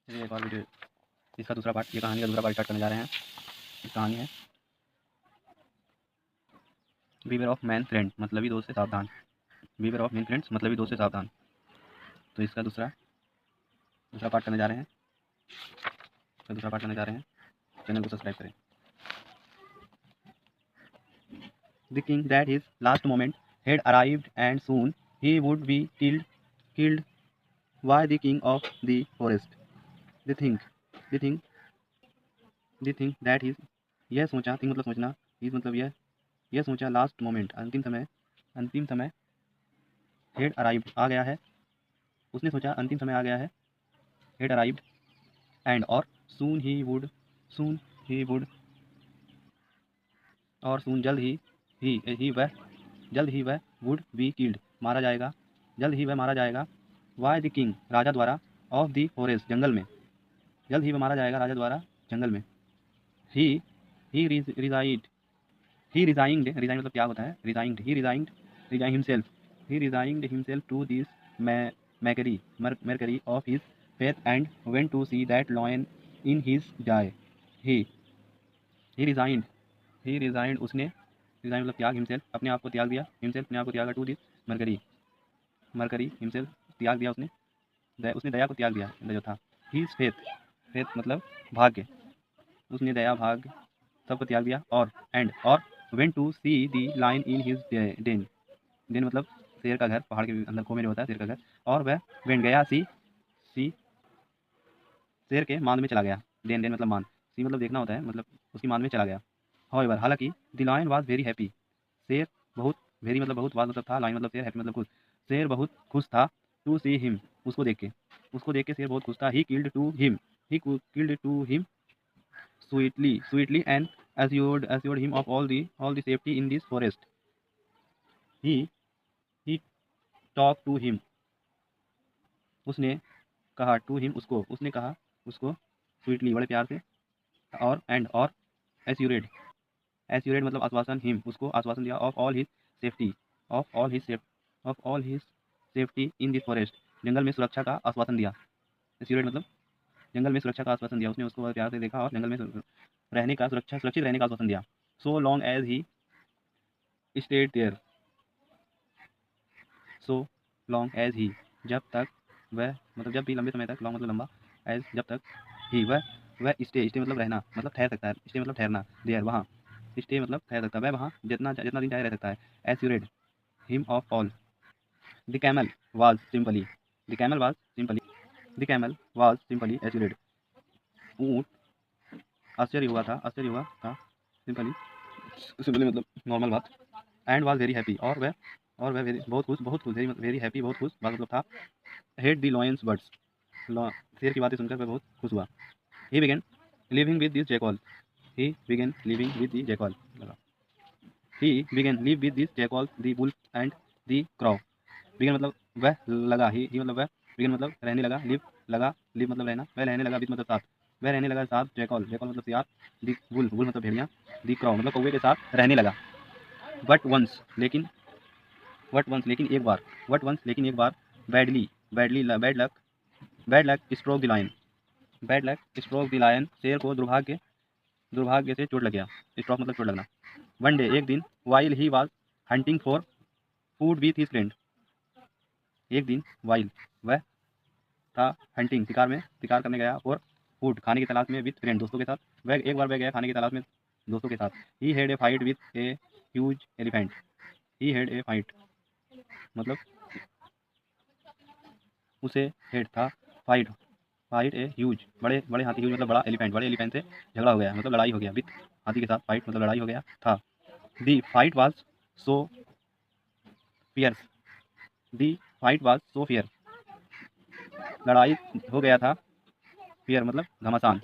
ये एक और वीडियो, इसका दूसरा पार्ट, ये कहानी का दूसरा पार्ट स्टार्ट करने जा रहे हैं। इस कहानी है बीवेयर ऑफ मैन फ्रेंड, मतलबी दोस्त से सावधान। बीवेयर ऑफ मैन फ्रेंड्स, मतलबी दोस्त से सावधान। तो इसका दूसरा पार्ट करने जा रहे हैं। चैनल को सब्सक्राइब करें। The king that his last moment had arrived and soon he would be killed by the king of the forest. The thing the thing the thing that his, यह सोचा, think मतलब सोचना, his मतलब यह सोचा, last moment अंतिम समय had arrived आ गया है, उसने सोचा अंतिम समय आ गया है, had arrived and और soon he would और soon जल्द ही वह would be killed मारा जाएगा, जल्द ही वह मारा जाएगा, by the king राजा द्वारा, of the forest जंगल में, जल्द ही वह मारा जाएगा राजा द्वारा जंगल में। he he resigned मतलब क्या होता है, resigned himself to this mockery of his faith and went to see that lion in his die. he resigned उसने, resign मतलब त्याग, himself अपने आप को त्याग दिया, अपने आप को त्यागा, to this मरकरी himself त्याग दिया उसने दया को त्याग दिया, जो था his faith मतलब भाग्य, उसने दया भाग्य सबको त्याग दिया, और went to see the lion in his den मतलब शेर का घर, पहाड़ के अंदर कोने में होता है शेर का घर, और वह went गया, सी शेर के मांद में चला गया, den मतलब मांद, सी मतलब देखना होता है, मतलब उसकी मांद में चला गया। However हालांकि the lion was very happy, शेर बहुत, very मतलब बहुत, was मतलब था, lion मतलब शेर, happy मतलब खुश, शेर बहुत खुश था, to see him उसको देख के शेर बहुत खुश था, he killed to him sweetly and assured him of all the safety in this forest. he talked to him उसने कहा, to him उसने कहा उसको, sweetly बड़े प्यार से, और assured मतलब आश्वासन, him उसको आश्वासन दिया, of all his safety in this forest जंगल में सुरक्षा का आश्वासन दिया, assured मतलब जंगल में सुरक्षा का आश्वासन दिया, उसने उसको बड़े प्यार से देखा और जंगल में रहने का, सुरक्षित रहने का आश्वासन दिया। so long as he stayed there, जब तक वह, मतलब जब भी, लंबे समय तक, लॉन्ग मतलब लंबा, एज जब तक, ही वह स्टे मतलब रहना, मतलब ठहर सकता है, स्टे मतलब ठहरना, देयर वहाँ, स्टे मतलब ठहर सकता है, वह वहाँ जितना दिन चाहे रह सकता है, assured him of all. The camel was simply assured, ऊँट आश्चर्य हुआ था सिंपली मतलब नॉर्मल बात, एंड वाज वेरी हैप्पी और वह बहुत खुश, वेरी हैप्पी बहुत खुश, मतलब था, हेड द लॉयंस बर्ड्स शेर की बातें सुनकर वह बहुत खुश हुआ। He began living with this jackal the wolf and the crow. Began मतलब वह लगा, ही मतलब वह, बिगन मतलब रहने लगा, लिव मतलब रहना, वह रहने लगा, विद मतलब साथ, वह रहने लगा साथ, जैकॉल मतलब सियार, द वुल्फ मतलब भेड़िया, द क्रॉ मतलब कौवे के साथ रहने लगा। बट वंस लेकिन एक बार, bad luck struck the lion शेर को दुर्भाग्य से चोट लग गया, स्ट्रोक मतलब चोट लगना। वन डे एक दिन, while he was hunting for food with his friend, एक दिन वाइल वह था, हंटिंग शिकार करने गया, फॉर फूड खाने की तलाश में, विथ फ्रेंड दोस्तों के साथ, वह एक बार वह गया खाने की तलाश में दोस्तों के साथ। He had a fight with a huge elephant, he had a fight मतलब उसे हेड था, फाइट ए ह्यूज बड़े हाथी, ह्यूज मतलब बड़ा, एलिफेंट से झगड़ा हो गया, मतलब लड़ाई हो गया, विथ हाथी के साथ, फाइट मतलब लड़ाई हो गया था। दी फाइट वाज सो फियर, लड़ाई हो गया था, फियर मतलब घमासान,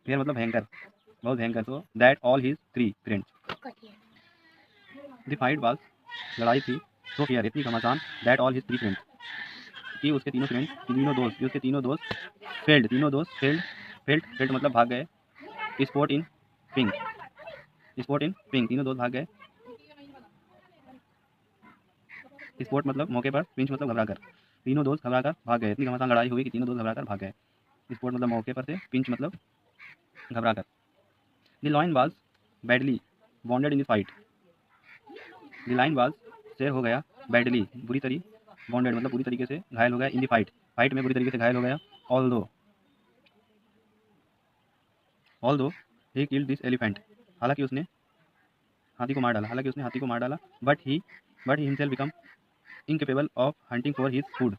फियर मतलब भयंकर, बहुत भयंकर, so that all his three friends, the fight was लड़ाई थी, सो फियर इतनी घमासान, that all his three friends कि उसके तीनों दोस्त फेल्ड मतलब भाग गए, स्पॉट इन पिंक तीनों दोस्त भाग गए, स्पॉट मतलब मौके पर, पिंच मतलब घबरा कर, तीनों दोस्त घबरा कर भाग गए, इतनी घमासान लड़ाई हुई कि तीनों दोस्त घबरा कर भाग गए। स्पोर्ट मतलब मौके पर से, पिंच मतलब घबरा कर। The lion was badly wounded in the fight. The lion was शेर हो गया बैडली बुरी तरी वॉन्डेड मतलब बुरी तरीके से घायल हो गया इन द फाइट, फाइट में बुरी तरीके से घायल हो गया। Although he killed this elephant, हालांकि उसने हाथी को मार डाला, हालांकि उसने हाथी को मार डाला। But he himself become incapable of hunting for his food,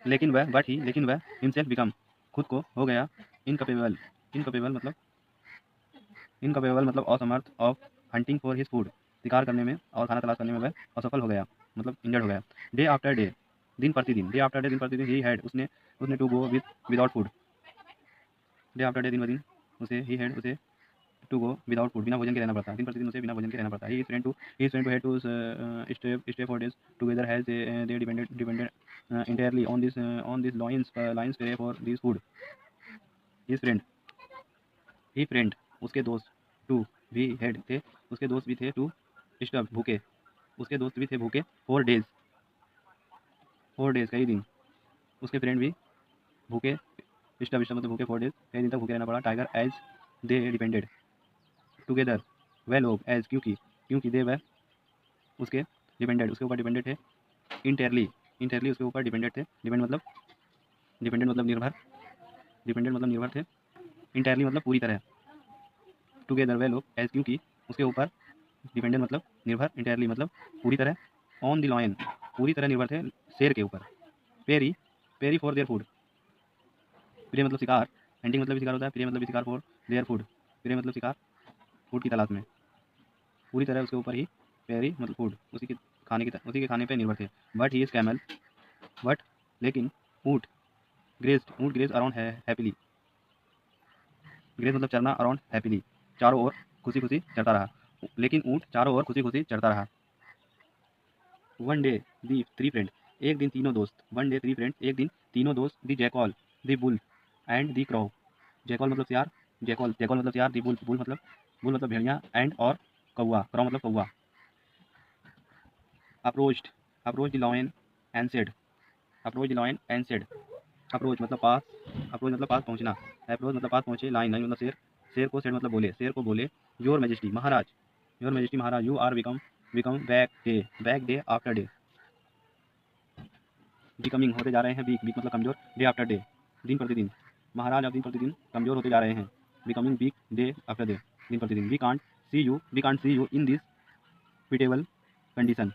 लेकिन वह हिमसेल्फ बिकम खुद को हो गया इनकपेबल, इनकपेबल मतलब असमर्थ of hunting for his food, शिकार करने में और खाना तलाश करने में वह असफल हो गया मतलब इंजर्ड हो गया। डे आफ्टर डे दिन प्रतिदिन, डे आफ्टर डे दिन प्रतिदिन ही हैड उसने उसने to go without food, day after day दिन ब दिन उसे ही हैड उसे टू गो विदाउट फूड बिना भोजन के रहना पड़ता, दिन प्रतिदिन उसे बिना भोजन के रहना पड़ता। He is friend to had to stay for days together has they depended entirely on this lions prey for this food। his friend he friend उसके दोस्त, टू भी हेड थे उसके दोस्त भी थे, टू स्टब भूखे उसके दोस्त भी थे भूखे, 4 days, 4 days कई दिन उसके फ्रेंड भी भूखे, स्टब मतलब भूखे, 4 days कई दिन तक भूखे रहना पड़ा। Tiger as they depended together वे लोग एज क्योंकि दे वह उसके डिपेंडेड उसके ऊपर डिपेंडेड थे, इंटेरली उसके ऊपर डिपेंडेड थे, डिपेंडेंट मतलब निर्भर थे, इंटेरली मतलब पूरी तरह, टुगेदर वे लोग एज क्योंकि उसके ऊपर डिपेंडेंट मतलब निर्भर, इंटेरली मतलब पूरी तरह, ऑन द लॉयन पूरी तरह निर्भर थे शेर के ऊपर, prey for their food, prey मतलब शिकार, हंटिंग मतलब भी शिकार होता है, प्रे मतलब भी शिकार, फॉर देयर फूड प्रे मतलब शिकार फूड की तलाश में, पूरी तरह उसके ऊपर ही पेरी मतलब फूड उसी के खाने पे निर्भर थे। But he is camel but लेकिन ऊँट ग्रेज अराउंड हैप्पीली, ग्रेज मतलब चरना, अराउंड हैप्पीली चारों ओर खुशी खुशी चढ़ता रहा, लेकिन ऊँट चारों ओर खुशी खुशी चढ़ता रहा। वन डे दी थ्री फ्रेंड एक दिन तीनों दोस्त, वन डे थ्री फ्रेंड एक दिन तीनों दोस्त, the jackal the bull and the crow, jackal मतलब सियार, जैकॉल मतलब सियार, दी बुल मतलब भेड़िया, एंड और कौआ, क्राउ मतलब कौआ। Approach the lion and said, approach the lion and said, approach मतलब पास पहुंचना, अप्रोच मतलब पास पहुंचे, लाइन मतलब शेर को सेड मतलब बोले, योर मैजेस्टी महाराज, you are become back day after day, becoming होते जा रहे हैं, वीक मतलब कमजोर, डे आफ्टर डे दिन प्रतिदिन, महाराज आप दिन प्रतिदिन कमजोर होते जा रहे हैं, becoming weak day after day दिन प्रतिदिन। We can't see you in this pitiable condition,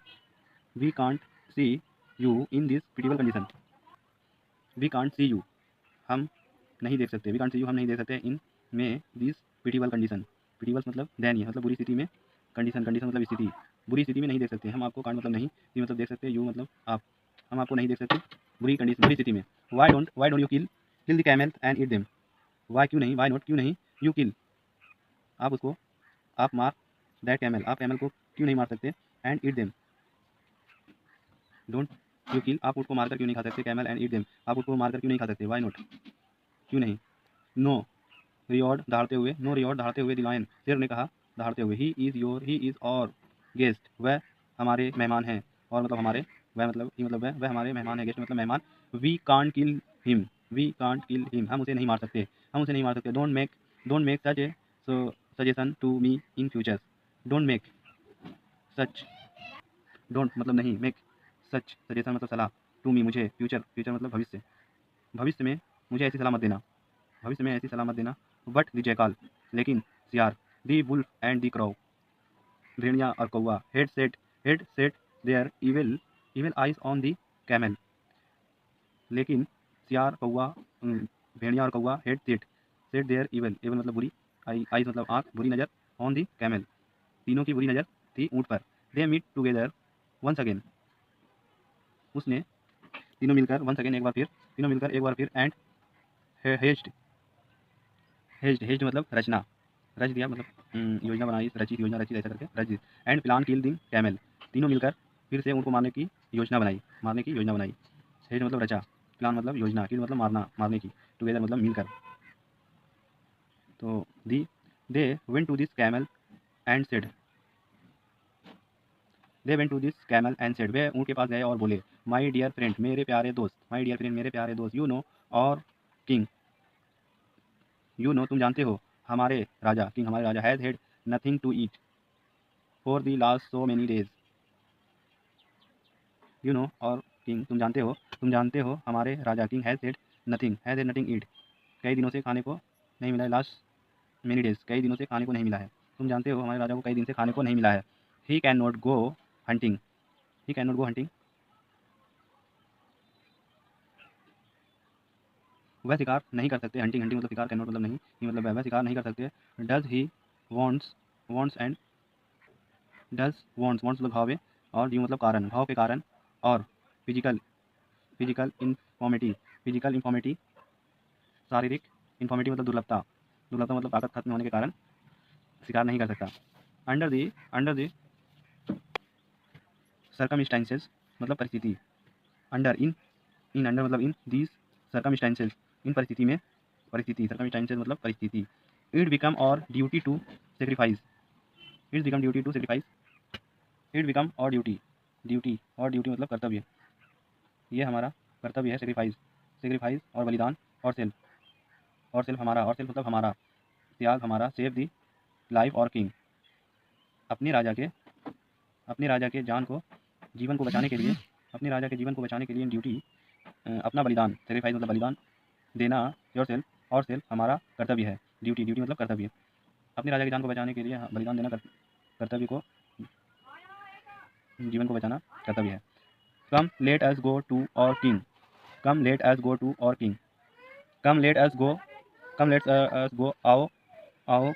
we can't see you in this pitiable condition, we can't see you हम नहीं देख सकते, वी कांट सी यू हम नहीं देख सकते, इन में दिस पिटेबल कंडीशन, पिटेबल मतलब दयनीय मतलब बुरी स्थिति में, कंडीशन मतलब स्थिति, बुरी स्थिति में नहीं देख सकते हम आपको, कांट मतलब नहीं, सी मतलब देख सकते, यू मतलब आप, हम आपको नहीं देख सकते बुरी स्थिति में। Why don't you kill the camel and eat them, why क्यों नहीं, वाई नॉट क्यों नहीं, यू किल आप मार दैट कैमल आप कैमल को क्यों नहीं मार सकते, and eat them don't you किल आप उसको मारकर क्यों नहीं खा सकते, कैमल एंड ईट देम आप उसको मारकर क्यों नहीं खा सकते, वाई नॉट क्यों नहीं। नो रियॉर्ड दहाड़ते हुए द लायन शेर ने कहा दहाड़ते हुए, ही इज़ और गेस्ट वह हमारे मेहमान हैं, और मतलब हमारे, वह मतलब ही मतलब वह हमारे मेहमान है, गेस्ट मतलब मेहमान। वी कांट किल हिम हम उसे नहीं मार सकते, don't make such a suggestion to me in future, don't make such, don't मतलब नहीं, मेक सच सजेशन मतलब सलाह, टू मी मुझे, फ्यूचर मतलब भविष्य में मुझे ऐसी सलाह मत देना, बट द जैकाल लेकिन सियार, the wolf and the crow भेड़िया और कौआ, had set their evil eyes on the camel, लेकिन सियार कौआ भेड़िया और कौआ हेड सेट देयर इविल मतलब बुरी, आइज मतलब आँख, बुरी नज़र, ऑन दी कैमल तीनों की बुरी नज़र थी ऊँट पर। They meet together once again उसने तीनों मिलकर वंस अगेन एक बार फिर एंड हेज्ड मतलब रचना, रच दिया मतलब योजना बनाई, योजना रची ऐसा करके रच दी, and plan kill the camel तीनों मिलकर फिर से उनको मारने की योजना बनाई, हेज मतलब रचा, प्लान मतलब योजना, किल मतलब मारने की, टुगेदर मतलब मिलकर। तो they went to this camel and said वे ऊँट के पास गए और बोले, माई डियर फ्रेंड मेरे प्यारे दोस्त, you know our king you know तुम जानते हो, हमारे राजा किंग हमारे राजा has had nothing to eat for the last so many days. You know our king तुम जानते हो हमारे राजा king has had nothing eat कई दिनों से खाने को नहीं मिला है। लास्ट मेनी डेज कई दिनों से खाने को नहीं मिला है। तुम जानते हो हमारे राजा को कई दिन से खाने को नहीं मिला है। He can not go hunting he can not go hunting वह शिकार नहीं कर सकते। हंटिंग हंटिंग मतलब शिकार, कैन नॉट मतलब नहीं, ही मतलब वह शिकार नहीं कर सकते। Does he wants wants and does wants मतलब भाव है, और ड्यू मतलब कारण, भाव के कारण, और physical physical infirmity physical infirmity शारीरिक इन्फॉर्मिटी मतलब दुर्लभता, दुर्लभता मतलब ताकत खत्म होने के कारण शिकार नहीं कर सकता। अंडर दी सर्कमस्टांसेस मतलब परिस्थिति, अंडर इन अंडर मतलब इन दीज सर्कमस्टांसेस इन परिस्थिति में, परिस्थिति सर्कमस्टांसेस मतलब परिस्थिति। It become our duty to sacrifice it's become duty to sacrifice it become our duty मतलब कर्तव्य, ये हमारा कर्तव्य है। सेक्रीफाइस सेक्रीफाइस और बलिदान, और सेल्फ हमारा, और सेल्फ मतलब हमारा, त्याग हमारा। सेव दी लाइफ और किंग अपने राजा के जान को जीवन को बचाने के लिए, अपने राजा के जीवन को बचाने के लिए ड्यूटी अपना बलिदान, सेक्रीफाइस मतलब बलिदान देना। योर सेल्फ और सेल्फ हमारा कर्तव्य है। ड्यूटी मतलब कर्तव्य, अपने राजा की जान को बचाने के लिए बलिदान देना कर्तव्य को, जीवन को बचाना कर्तव्य है। Come let us go to our king come let us go to our king come let us go आओ आओ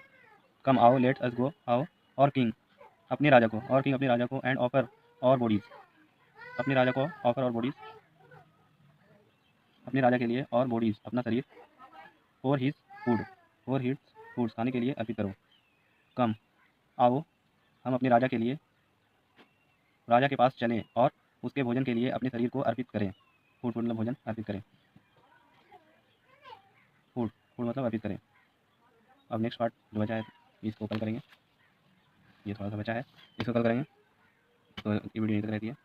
कम आओ लेट अस गो आओ और किंग अपने राजा को, और किंग अपने राजा को, एंड ऑफर और बॉडीज अपने राजा को ऑफर और बॉडीज अपने राजा के लिए, और बॉडीज अपना शरीर, फॉर हिज फूड खाने के लिए अर्पित करो। कम आओ हम अपने राजा के लिए, राजा के पास चलें और उसके भोजन के लिए अपने शरीर को अर्पित करें। फूड मतलब भोजन, अर्पित करें, फूड मतलब अर्पित करें। अब नेक्स्ट पार्ट जो बचा है इसको कल करेंगे, ये थोड़ा सा बचा है इसको कल करेंगे। तो ये वीडियो यहीं तक रहती है।